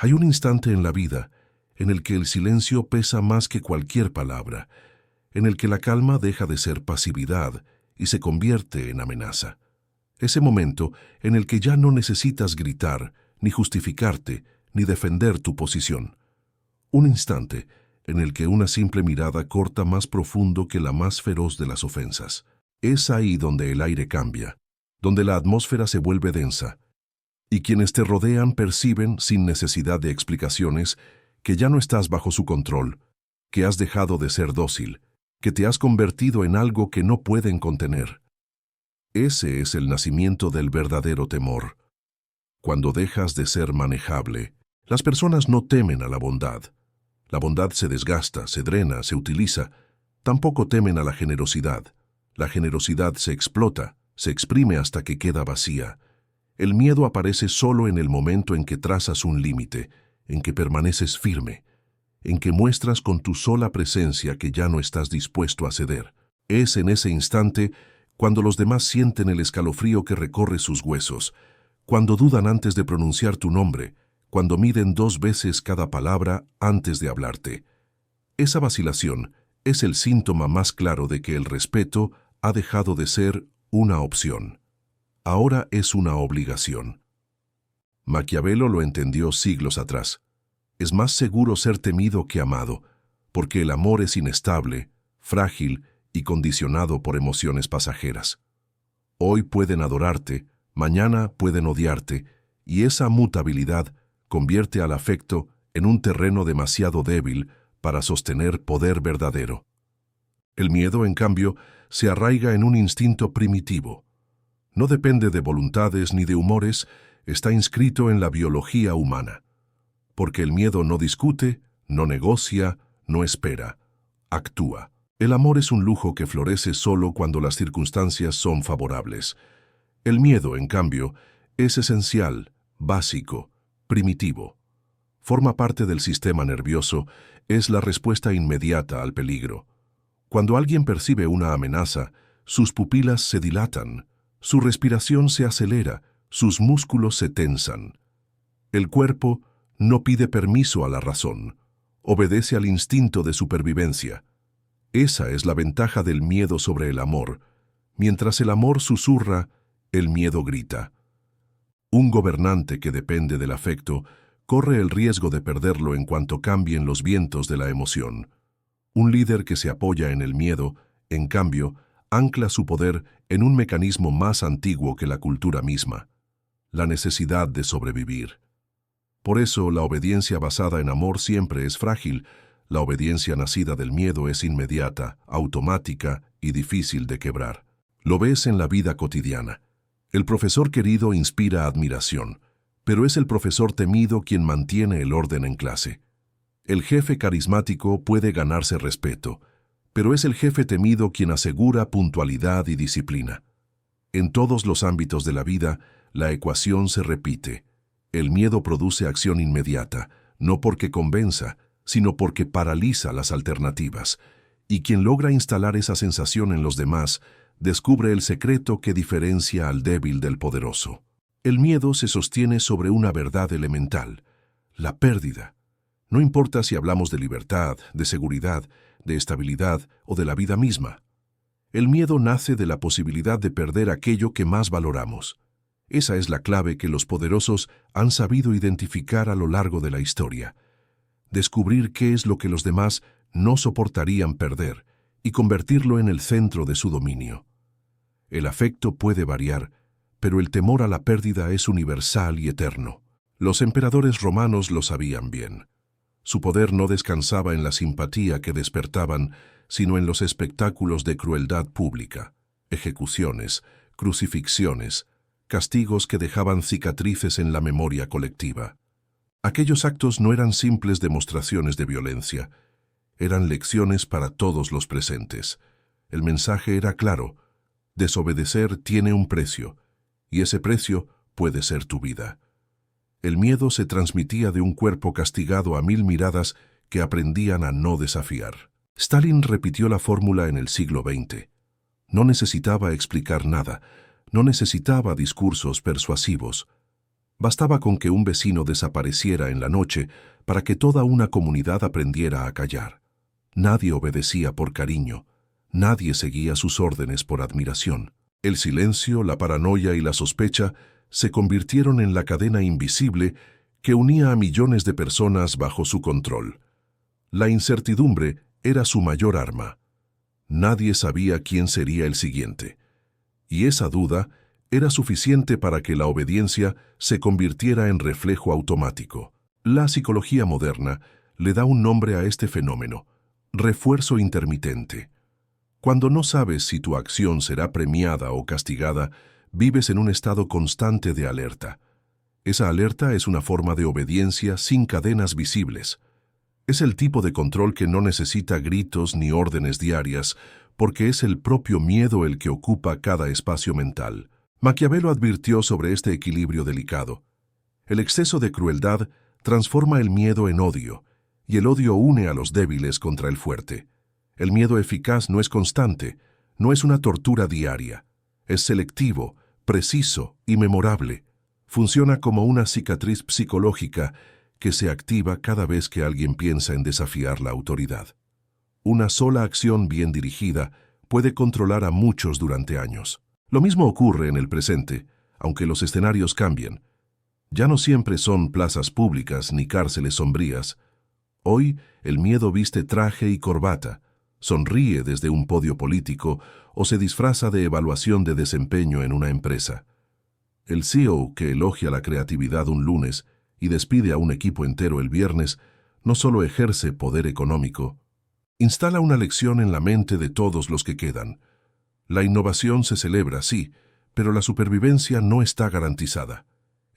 Hay un instante en la vida en el que el silencio pesa más que cualquier palabra, en el que la calma deja de ser pasividad y se convierte en amenaza. Ese momento en el que ya no necesitas gritar, ni justificarte, ni defender tu posición. Un instante en el que una simple mirada corta más profundo que la más feroz de las ofensas. Es ahí donde el aire cambia, donde la atmósfera se vuelve densa, y quienes te rodean perciben, sin necesidad de explicaciones, que ya no estás bajo su control, que has dejado de ser dócil, que te has convertido en algo que no pueden contener. Ese es el nacimiento del verdadero temor. Cuando dejas de ser manejable, las personas no temen a la bondad. La bondad se desgasta, se drena, se utiliza. Tampoco temen a la generosidad. La generosidad se explota, se exprime hasta que queda vacía. El miedo aparece solo en el momento en que trazas un límite, en que permaneces firme, en que muestras con tu sola presencia que ya no estás dispuesto a ceder. Es en ese instante cuando los demás sienten el escalofrío que recorre sus huesos, cuando dudan antes de pronunciar tu nombre, cuando miden 2 veces cada palabra antes de hablarte. Esa vacilación es el síntoma más claro de que el respeto ha dejado de ser una opción. Ahora es una obligación. Maquiavelo lo entendió siglos atrás. Es más seguro ser temido que amado, porque el amor es inestable, frágil y condicionado por emociones pasajeras. Hoy pueden adorarte, mañana pueden odiarte, y esa mutabilidad convierte al afecto en un terreno demasiado débil para sostener poder verdadero. El miedo, en cambio, se arraiga en un instinto primitivo. No depende de voluntades ni de humores, está inscrito en la biología humana. Porque el miedo no discute, no negocia, no espera, actúa. El amor es un lujo que florece solo cuando las circunstancias son favorables. El miedo, en cambio, es esencial, básico, primitivo. Forma parte del sistema nervioso, es la respuesta inmediata al peligro. Cuando alguien percibe una amenaza, sus pupilas se dilatan, su respiración se acelera, sus músculos se tensan. El cuerpo no pide permiso a la razón, obedece al instinto de supervivencia. Esa es la ventaja del miedo sobre el amor. Mientras el amor susurra, el miedo grita. Un gobernante que depende del afecto corre el riesgo de perderlo en cuanto cambien los vientos de la emoción. Un líder que se apoya en el miedo, en cambio, ancla su poder en un mecanismo más antiguo que la cultura misma, la necesidad de sobrevivir. Por eso, la obediencia basada en amor siempre es frágil. La obediencia nacida del miedo es inmediata, automática y difícil de quebrar. Lo ves en la vida cotidiana. El profesor querido inspira admiración, pero es el profesor temido quien mantiene el orden en clase. El jefe carismático puede ganarse respeto, pero es el jefe temido quien asegura puntualidad y disciplina. En todos los ámbitos de la vida, la ecuación se repite. El miedo produce acción inmediata, no porque convenza, sino porque paraliza las alternativas, y quien logra instalar esa sensación en los demás, descubre el secreto que diferencia al débil del poderoso. El miedo se sostiene sobre una verdad elemental, la pérdida. No importa si hablamos de libertad, de seguridad, de estabilidad o de la vida misma. El miedo nace de la posibilidad de perder aquello que más valoramos. Esa es la clave que los poderosos han sabido identificar a lo largo de la historia. Descubrir qué es lo que los demás no soportarían perder y convertirlo en el centro de su dominio. El afecto puede variar, pero el temor a la pérdida es universal y eterno. Los emperadores romanos lo sabían bien. Su poder no descansaba en la simpatía que despertaban, sino en los espectáculos de crueldad pública, ejecuciones, crucifixiones, castigos que dejaban cicatrices en la memoria colectiva. Aquellos actos no eran simples demostraciones de violencia, eran lecciones para todos los presentes. El mensaje era claro: desobedecer tiene un precio, y ese precio puede ser tu vida. El miedo se transmitía de un cuerpo castigado a 1000 miradas que aprendían a no desafiar. Stalin repitió la fórmula en el siglo XX. No necesitaba explicar nada, no necesitaba discursos persuasivos. Bastaba con que un vecino desapareciera en la noche para que toda una comunidad aprendiera a callar. Nadie obedecía por cariño, nadie seguía sus órdenes por admiración. El silencio, la paranoia y la sospecha se convirtieron en la cadena invisible que unía a millones de personas bajo su control. La incertidumbre era su mayor arma. Nadie sabía quién sería el siguiente. Y esa duda era suficiente para que la obediencia se convirtiera en reflejo automático. La psicología moderna le da un nombre a este fenómeno: refuerzo intermitente. Cuando no sabes si tu acción será premiada o castigada, vives en un estado constante de alerta. Esa alerta es una forma de obediencia sin cadenas visibles. Es el tipo de control que no necesita gritos ni órdenes diarias, porque es el propio miedo el que ocupa cada espacio mental. Maquiavelo advirtió sobre este equilibrio delicado. El exceso de crueldad transforma el miedo en odio, y el odio une a los débiles contra el fuerte. El miedo eficaz no es constante, no es una tortura diaria. Es selectivo, preciso y memorable. Funciona como una cicatriz psicológica que se activa cada vez que alguien piensa en desafiar la autoridad. Una sola acción bien dirigida puede controlar a muchos durante años. Lo mismo ocurre en el presente, aunque los escenarios cambien. Ya no siempre son plazas públicas ni cárceles sombrías. Hoy el miedo viste traje y corbata, sonríe desde un podio político o se disfraza de evaluación de desempeño en una empresa. El CEO que elogia la creatividad un lunes y despide a un equipo entero el viernes no solo ejerce poder económico, instala una lección en la mente de todos los que quedan. La innovación se celebra, sí, pero la supervivencia no está garantizada.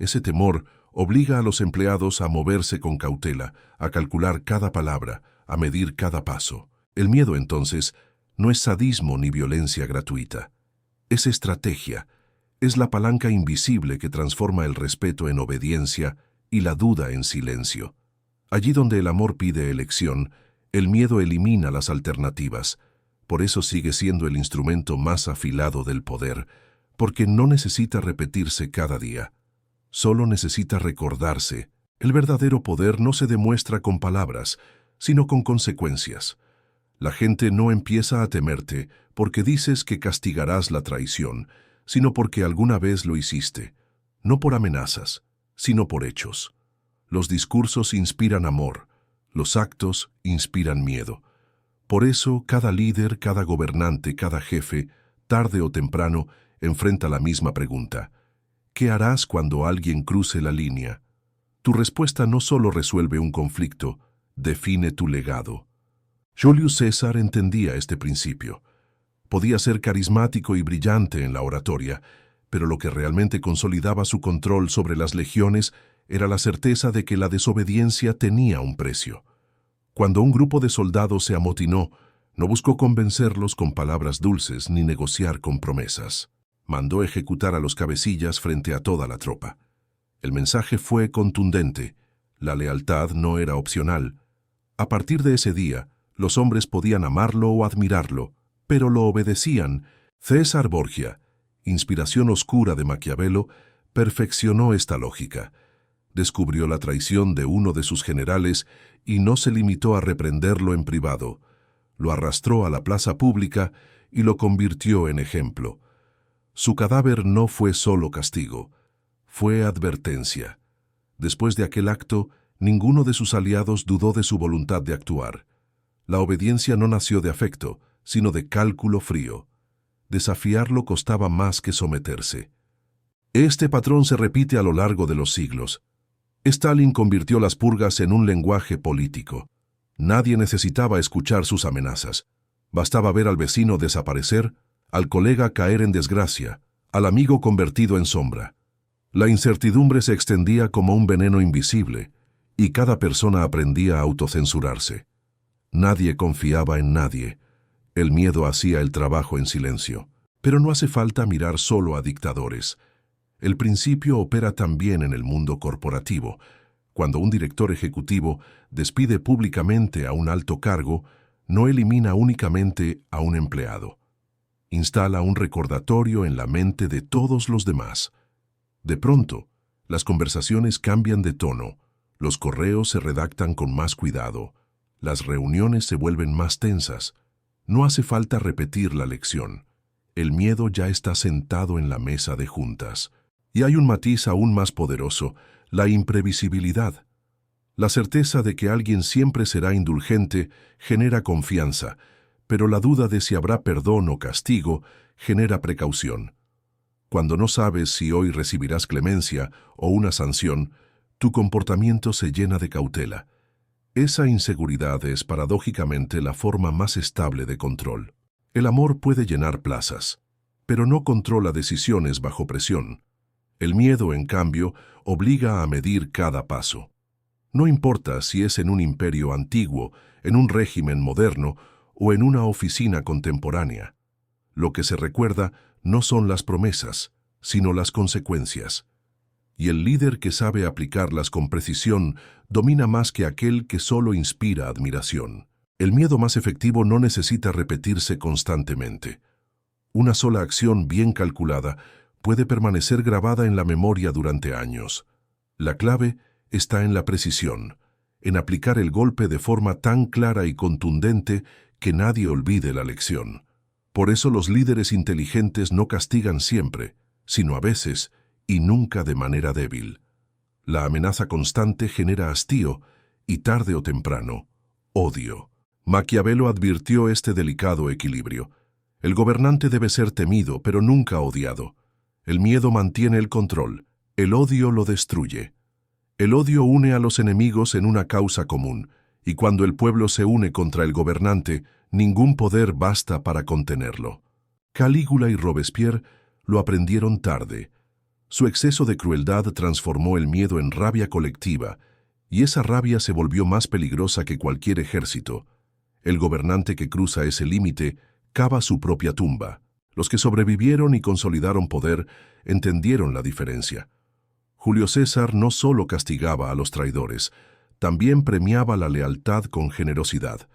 Ese temor obliga a los empleados a moverse con cautela, a calcular cada palabra, a medir cada paso. El miedo, entonces, no es sadismo ni violencia gratuita. Es estrategia, es la palanca invisible que transforma el respeto en obediencia y la duda en silencio. Allí donde el amor pide elección, el miedo elimina las alternativas. Por eso sigue siendo el instrumento más afilado del poder, porque no necesita repetirse cada día. Solo necesita recordarse. El verdadero poder no se demuestra con palabras, sino con consecuencias. La gente no empieza a temerte porque dices que castigarás la traición, sino porque alguna vez lo hiciste, no por amenazas, sino por hechos. Los discursos inspiran amor, los actos inspiran miedo. Por eso, cada líder, cada gobernante, cada jefe, tarde o temprano, enfrenta la misma pregunta: ¿qué harás cuando alguien cruce la línea? Tu respuesta no solo resuelve un conflicto, define tu legado. Julius César entendía este principio. Podía ser carismático y brillante en la oratoria, pero lo que realmente consolidaba su control sobre las legiones era la certeza de que la desobediencia tenía un precio. Cuando un grupo de soldados se amotinó, no buscó convencerlos con palabras dulces ni negociar con promesas. Mandó ejecutar a los cabecillas frente a toda la tropa. El mensaje fue contundente. La lealtad no era opcional. A partir de ese día, los hombres podían amarlo o admirarlo, pero lo obedecían. César Borgia, inspiración oscura de Maquiavelo, perfeccionó esta lógica. Descubrió la traición de uno de sus generales y no se limitó a reprenderlo en privado. Lo arrastró a la plaza pública y lo convirtió en ejemplo. Su cadáver no fue solo castigo, fue advertencia. Después de aquel acto, ninguno de sus aliados dudó de su voluntad de actuar. La obediencia no nació de afecto, sino de cálculo frío. Desafiarlo costaba más que someterse. Este patrón se repite a lo largo de los siglos. Stalin convirtió las purgas en un lenguaje político. Nadie necesitaba escuchar sus amenazas. Bastaba ver al vecino desaparecer, al colega caer en desgracia, al amigo convertido en sombra. La incertidumbre se extendía como un veneno invisible, y cada persona aprendía a autocensurarse. Nadie confiaba en nadie. El miedo hacía el trabajo en silencio. Pero no hace falta mirar solo a dictadores. El principio opera también en el mundo corporativo. Cuando un director ejecutivo despide públicamente a un alto cargo, no elimina únicamente a un empleado. Instala un recordatorio en la mente de todos los demás. De pronto, Las conversaciones cambian de tono, los correos se redactan con más cuidado, las reuniones se vuelven más tensas. No hace falta repetir la lección. El miedo ya está sentado en la mesa de juntas. Y hay un matiz aún más poderoso, la imprevisibilidad. La certeza de que alguien siempre será indulgente genera confianza, pero la duda de si habrá perdón o castigo genera precaución. Cuando no sabes si hoy recibirás clemencia o una sanción, tu comportamiento se llena de cautela. Esa inseguridad es paradójicamente la forma más estable de control. El amor puede llenar plazas, pero no controla decisiones bajo presión. El miedo, en cambio, obliga a medir cada paso. No importa si es en un imperio antiguo, en un régimen moderno o en una oficina contemporánea. Lo que se recuerda no son las promesas, sino las consecuencias. Y el líder que sabe aplicarlas con precisión domina más que aquel que solo inspira admiración. El miedo más efectivo no necesita repetirse constantemente. Una sola acción bien calculada puede permanecer grabada en la memoria durante años. La clave está en la precisión, en aplicar el golpe de forma tan clara y contundente que nadie olvide la lección. Por eso los líderes inteligentes no castigan siempre, sino a veces, y nunca de manera débil. La amenaza constante genera hastío y tarde o temprano, odio. Maquiavelo advirtió este delicado equilibrio. El gobernante debe ser temido, pero nunca odiado. El miedo mantiene el control, el odio lo destruye. El odio une a los enemigos en una causa común, y cuando el pueblo se une contra el gobernante, ningún poder basta para contenerlo. Calígula y Robespierre lo aprendieron tarde. Su exceso de crueldad transformó el miedo en rabia colectiva, y esa rabia se volvió más peligrosa que cualquier ejército. El gobernante que cruza ese límite cava su propia tumba. Los que sobrevivieron y consolidaron poder entendieron la diferencia. Julio César no solo castigaba a los traidores, también premiaba la lealtad con generosidad.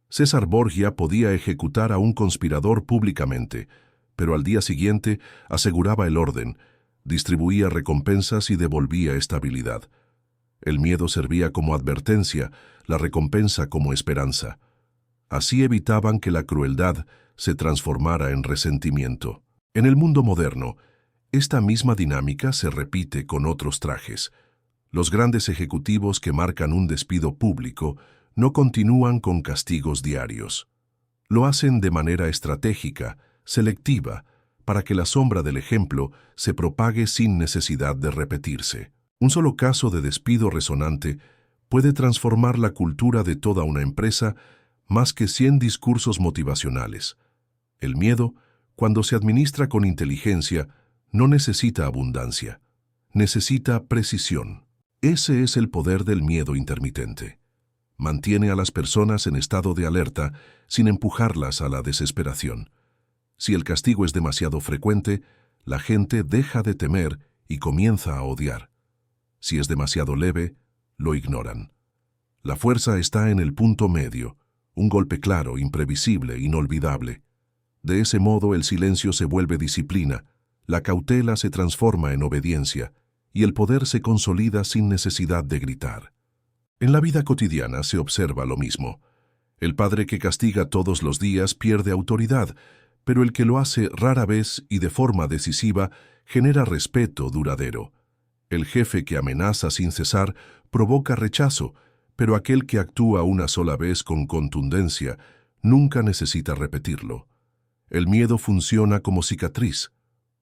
César Borgia podía ejecutar a un conspirador públicamente, pero al día siguiente aseguraba el orden, distribuía recompensas y devolvía estabilidad. El miedo servía como advertencia, la recompensa como esperanza. Así evitaban que la crueldad se transformara en resentimiento. En el mundo moderno, esta misma dinámica se repite con otros trajes. Los grandes ejecutivos que marcan un despido público no continúan con castigos diarios. Lo hacen de manera estratégica, selectiva, para que la sombra del ejemplo se propague sin necesidad de repetirse. Un solo caso de despido resonante puede transformar la cultura de toda una empresa más que 100 discursos motivacionales. El miedo, cuando se administra con inteligencia, no necesita abundancia, necesita precisión. Ese es el poder del miedo intermitente. Mantiene a las personas en estado de alerta sin empujarlas a la desesperación. Si el castigo es demasiado frecuente, la gente deja de temer y comienza a odiar. Si es demasiado leve, lo ignoran. La fuerza está en el punto medio, un golpe claro, imprevisible, inolvidable. De ese modo el silencio se vuelve disciplina, la cautela se transforma en obediencia y el poder se consolida sin necesidad de gritar. En la vida cotidiana se observa lo mismo. El padre que castiga todos los días pierde autoridad, pero el que lo hace rara vez y de forma decisiva genera respeto duradero. El jefe que amenaza sin cesar provoca rechazo, pero aquel que actúa una sola vez con contundencia nunca necesita repetirlo. El miedo funciona como cicatriz.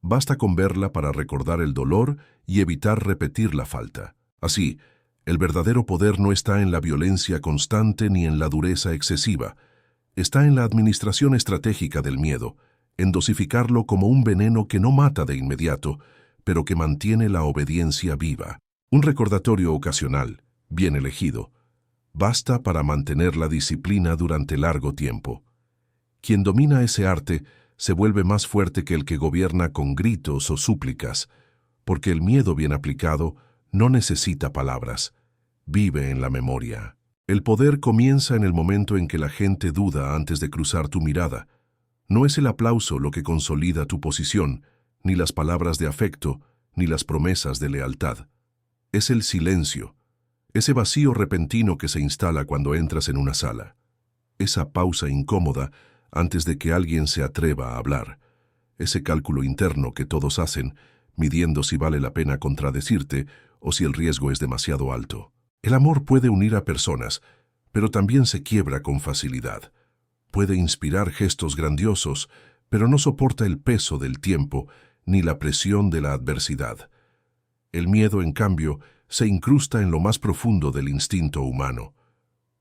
Basta con verla para recordar el dolor y evitar repetir la falta. Así, el verdadero poder no está en la violencia constante ni en la dureza excesiva. Está en la administración estratégica del miedo, en dosificarlo como un veneno que no mata de inmediato, pero que mantiene la obediencia viva. Un recordatorio ocasional, bien elegido, basta para mantener la disciplina durante largo tiempo. Quien domina ese arte se vuelve más fuerte que el que gobierna con gritos o súplicas, porque el miedo bien aplicado no necesita palabras, vive en la memoria. El poder comienza en el momento en que la gente duda antes de cruzar tu mirada. No es el aplauso lo que consolida tu posición, ni las palabras de afecto, ni las promesas de lealtad. Es el silencio, ese vacío repentino que se instala cuando entras en una sala. Esa pausa incómoda antes de que alguien se atreva a hablar. Ese cálculo interno que todos hacen, midiendo si vale la pena contradecirte o si el riesgo es demasiado alto. El amor puede unir a personas, pero también se quiebra con facilidad. Puede inspirar gestos grandiosos, pero no soporta el peso del tiempo ni la presión de la adversidad. El miedo, en cambio, se incrusta en lo más profundo del instinto humano.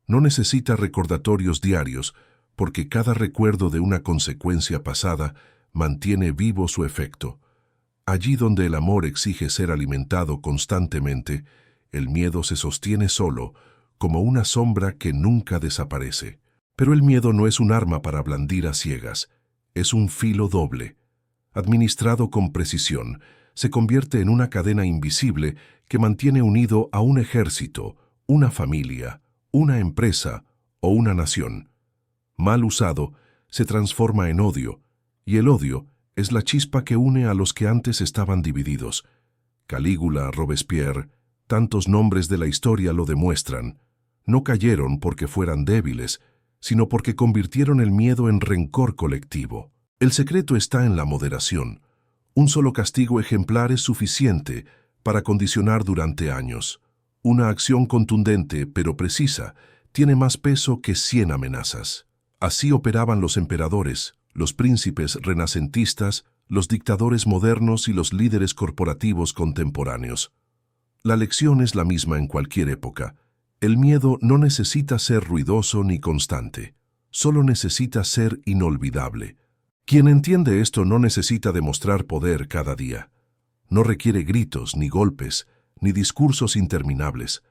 No necesita recordatorios diarios, porque cada recuerdo de una consecuencia pasada mantiene vivo su efecto. Allí donde el amor exige ser alimentado constantemente, el miedo se sostiene solo, como una sombra que nunca desaparece. Pero el miedo no es un arma para blandir a ciegas, es un filo doble. Administrado con precisión, se convierte en una cadena invisible que mantiene unido a un ejército, una familia, una empresa o una nación. Mal usado, se transforma en odio, y el odio es la chispa que une a los que antes estaban divididos. Calígula, Robespierre, tantos nombres de la historia lo demuestran. No cayeron porque fueran débiles, sino porque convirtieron el miedo en rencor colectivo. El secreto está en la moderación. Un solo castigo ejemplar es suficiente para condicionar durante años. Una acción contundente pero precisa tiene más peso que 100 amenazas. Así operaban los emperadores, los príncipes renacentistas, los dictadores modernos y los líderes corporativos contemporáneos. La lección es la misma en cualquier época. El miedo no necesita ser ruidoso ni constante, solo necesita ser inolvidable. Quien entiende esto no necesita demostrar poder cada día. No requiere gritos, ni golpes, ni discursos interminables.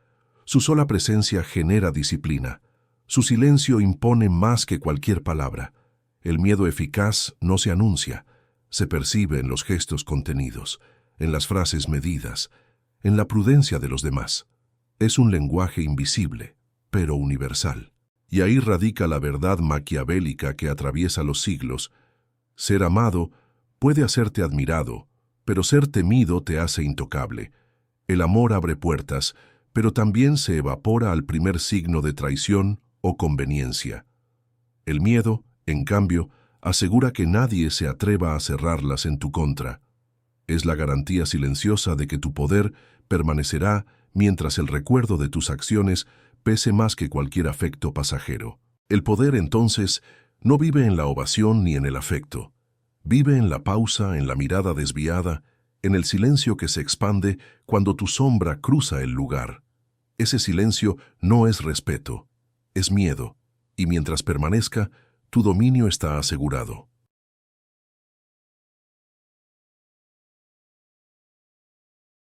Su sola presencia genera disciplina. Su silencio impone más que cualquier palabra. El miedo eficaz no se anuncia, se percibe en los gestos contenidos, en las frases medidas, en la prudencia de los demás. Es un lenguaje invisible, pero universal. Y ahí radica la verdad maquiavélica que atraviesa los siglos. Ser amado puede hacerte admirado, pero ser temido te hace intocable. El amor abre puertas, pero también se evapora al primer signo de traición o conveniencia. El miedo, en cambio, asegura que nadie se atreva a cerrarlas en tu contra. Es la garantía silenciosa de que tu poder permanecerá mientras el recuerdo de tus acciones pese más que cualquier afecto pasajero. El poder, entonces, no vive en la ovación ni en el afecto. Vive en la pausa, en la mirada desviada, en el silencio que se expande cuando tu sombra cruza el lugar. Ese silencio no es respeto, es miedo, y mientras permanezca, tu dominio está asegurado.